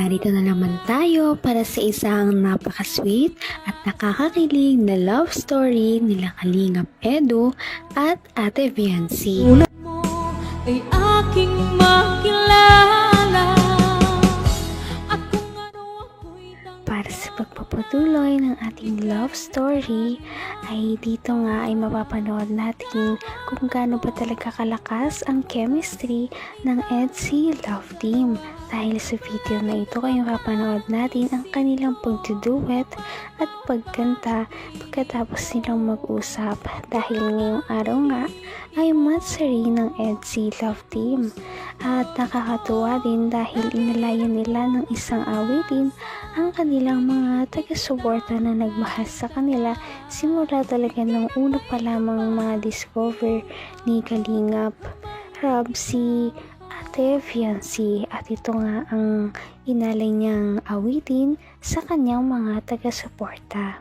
Narito na naman tayo para sa isang napaka-sweet at nakakakilig na love story nila Kalingap Edu at Ate Viancy. Una mo ay aking makilala at kung ano ako'y Para sa pagpapatuloy ng ating love story ay dito nga ay mapapanood natin kung gaano ba talaga kalakas ang chemistry ng EDSI Love Team. Dahil sa video na ito ay mapapanood natin ang kanilang pagduduet at pagkanta pagkatapos nilang mag-usap. Dahil ngayong araw nga ay matsari ng EDSI Love Team. At nakakatuwa din dahil inalayan nila ng isang awitin ang kanilang mga taga-suporta na nagmahal sa kanila simula talaga ng una pa lamang mga discover ni Kalingap Rob si Ate Viancy, at ito nga ang inalay niyang awitin sa kanyang mga taga-suporta.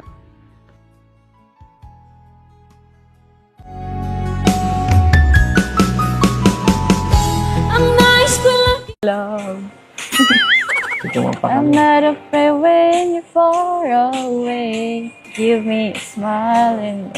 ang nais ko lang Love. I'm not afraid when you're far away. Give me a smile and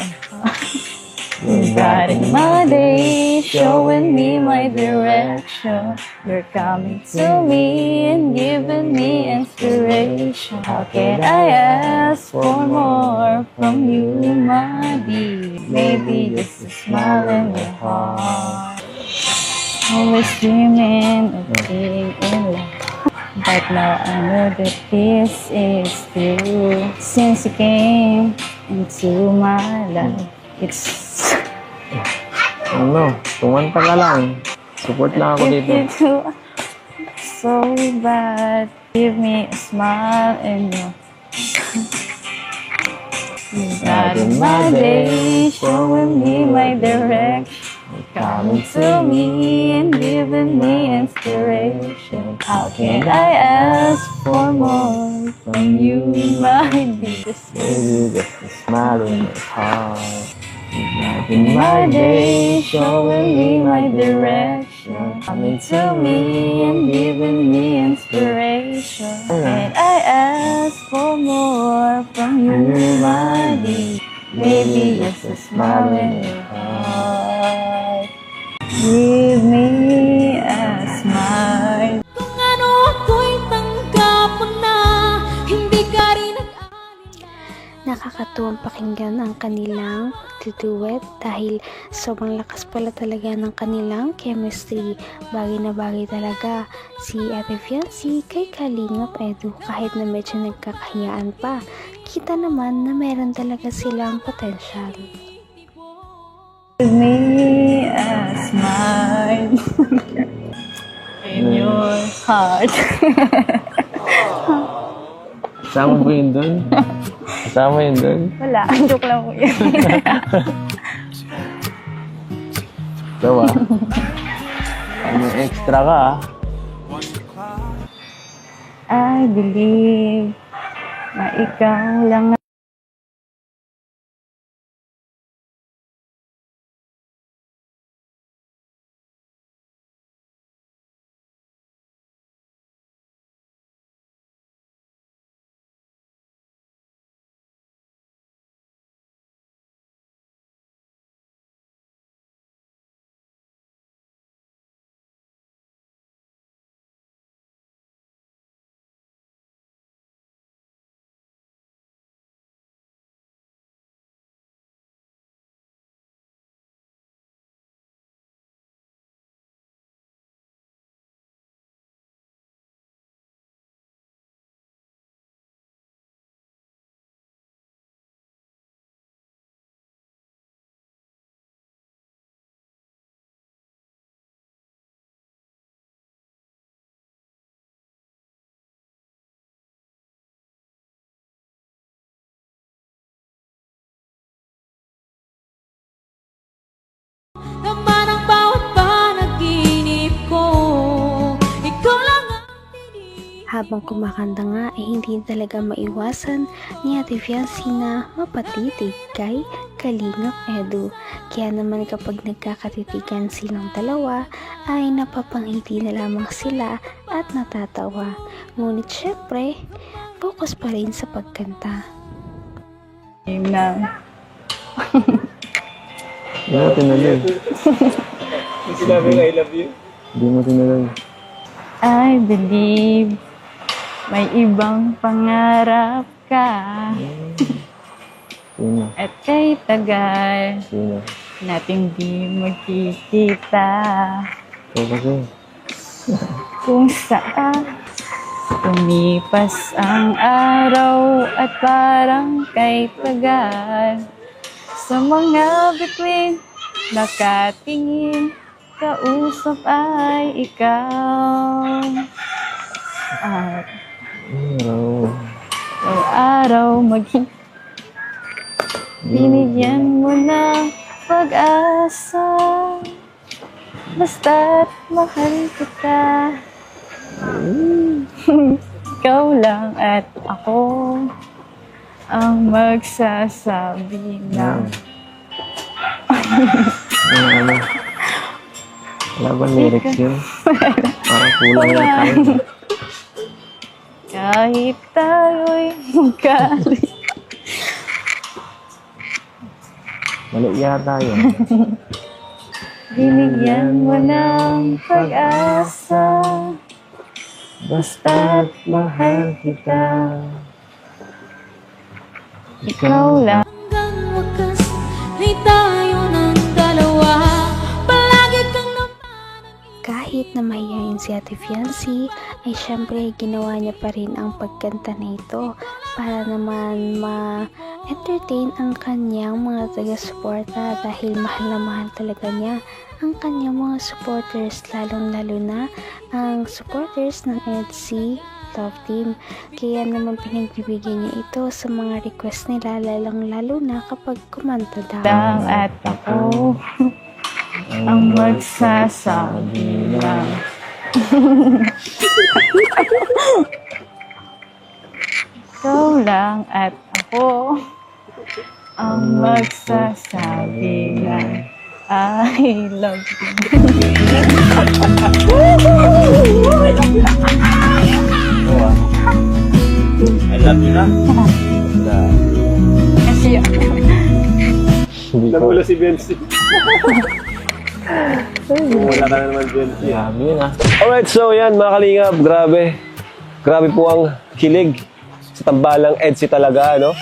you're guiding my day, showing me my direction. You're coming to me and giving me inspiration. How can I ask for more from you, my dear? Maybe just a smile in your heart. Always dreaming of being in love, but now I know that this is true. Since you came into my life, it's Ano, kumanta ka lang. Support lang ako dito. you do so bad. Give me a smile and you guiding my day, showing me my direction. Coming to me and giving me inspiration. How can I ask for more from you, my dear? Maybe just a smile in your heart. In my day, showing me my direction. Coming to me and giving me inspiration. And I ask for more from you, my dear. Maybe just a smile in your heart. Give me a smile. kung ano ako'y tanggap mo na hindi ka rin Nakakatuwang pakinggan ang kanilang duet dahil sobrang lakas pala talaga ng kanilang chemistry. Bagay na bagay talaga si Ate Viancy kay Kalingap Edu kahit na medyo nagkakahiyaan pa. Kita naman na meron talaga silang potential. Give me a smile in your heart. Kasama mo yun dun? Kasama yun dun? Wala, joke lang po yun. Dawa. Ano extra ka ah. I believe na ikaw lang Habang kumakanta nga ay hindi talaga maiwasan ni Ate Fiancee na mapatitig kay Kalingap Edu. Kaya naman kapag nagkakatitigan silang dalawa ay napapangiti na lamang sila at natatawa. Ngunit syempre, focus pa rin sa pagkanta. Yun lang. Hindi mo tinuloy. Sinabi nga, I love you. Hindi mo tinuloy. I believe may ibang pangarap ka. Sino? At kay tagal Sino? nating di magkikita. Ikaw kasi. Kung saan lumipas ang araw at parang kay tagal. Sa mga bituin nakatingin, kausap ay ikaw. At araw maging binigyan mo ng pag-asa. Basta't mahal kita. Ikaw lang at ako ang magsasabi na Ano? Wala ba lyrics yun? Parang kulang na tayo. kahit tayo'y magkali. Mali yata yun. Binigyan mo ng pag-asa. Basta't mahal kita. Ikaw lang. Hanggang wakas ay tayo ng dalawa. Palagi kang Kahit na mahihayin si Ate Fiancee, ay syempre ginawa niya pa rin ang pagkanta na ito para naman ma-entertain ang kanyang mga taga-suporta dahil mahal na mahal talaga niya ang kanyang mga supporters, lalong-lalo na ang supporters ng EDC Love Team. Kaya naman pinagbibigyan niya ito sa mga request nila, lalong-lalo na kapag kumanta daw. Lang at ako ang magsasabi lang. Ikaw lang at ako ang magsasabi lang. I love you. I love you na. Kasi Hindi ko. Nagulo si Bensi. Wala ka na naman, Bensi. Grabe yun ah. Alright, so yan mga kalingap, grabe. Grabe po ang kilig sa tambalang EDC talaga, ano?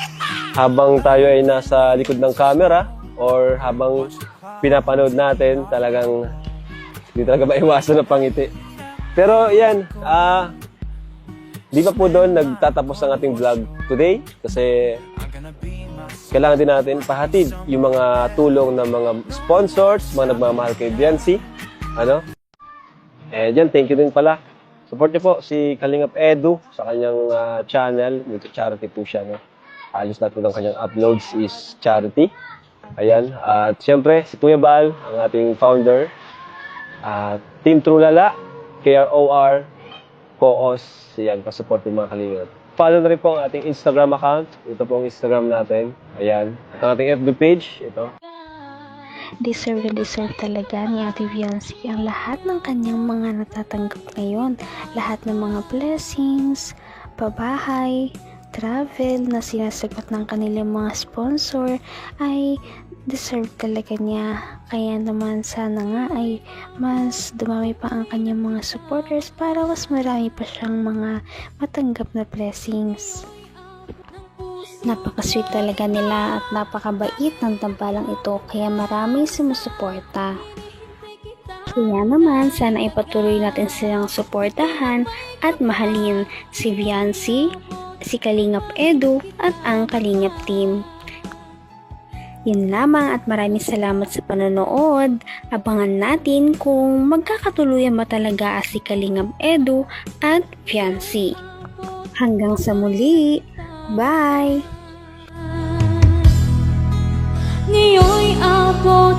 Habang tayo ay nasa likod ng camera or habang pinapanood natin, talagang hindi talaga maiwasan ng pangiti. Pero yan, di pa po doon nagtatapos ang ating vlog today kasi kailangan din natin pahatid yung mga tulong ng mga sponsors, mga nagmamahal kay Biancy. Ano? And yan, thank you din pala. Support niyo po si Kalingap Edu sa kanyang channel. Dito charity po siya. No? Ayos na po ng kanyang uploads is charity. Ayan. At siyempre, si Kuya Bal, ang ating founder. Team Trulala, KROR, Co-os. Yan, pa-support yung mga Kalingap. Follow na rin po ang ating Instagram account. Ito po ang Instagram natin. Ayan. At ang ating FB page. Ito. Deserve na deserve talaga ni Ate Fiancee ang lahat ng kanyang mga natatanggap ngayon. Lahat ng mga blessings, pabahay, travel na sinasagot ng kanilang mga sponsor ay deserve talaga niya. Kaya naman sana nga ay mas dumami pa ang kanyang mga supporters para mas marami pa siyang mga matanggap na blessings. Napaka-sweet talaga nila at napakabait ng tambalang ito kaya marami sumusuporta. Kaya naman sana ipatuloy natin silang suportahan at mahalin si Biancy, si Kalingap Edu at ang Kalingap Team. Yun lamang at maraming salamat sa panonood. Abangan natin kung magkakatuluyan ba talaga si Kalingap Edu at Biancy. Hanggang sa muli! Bye! ngayon'y abot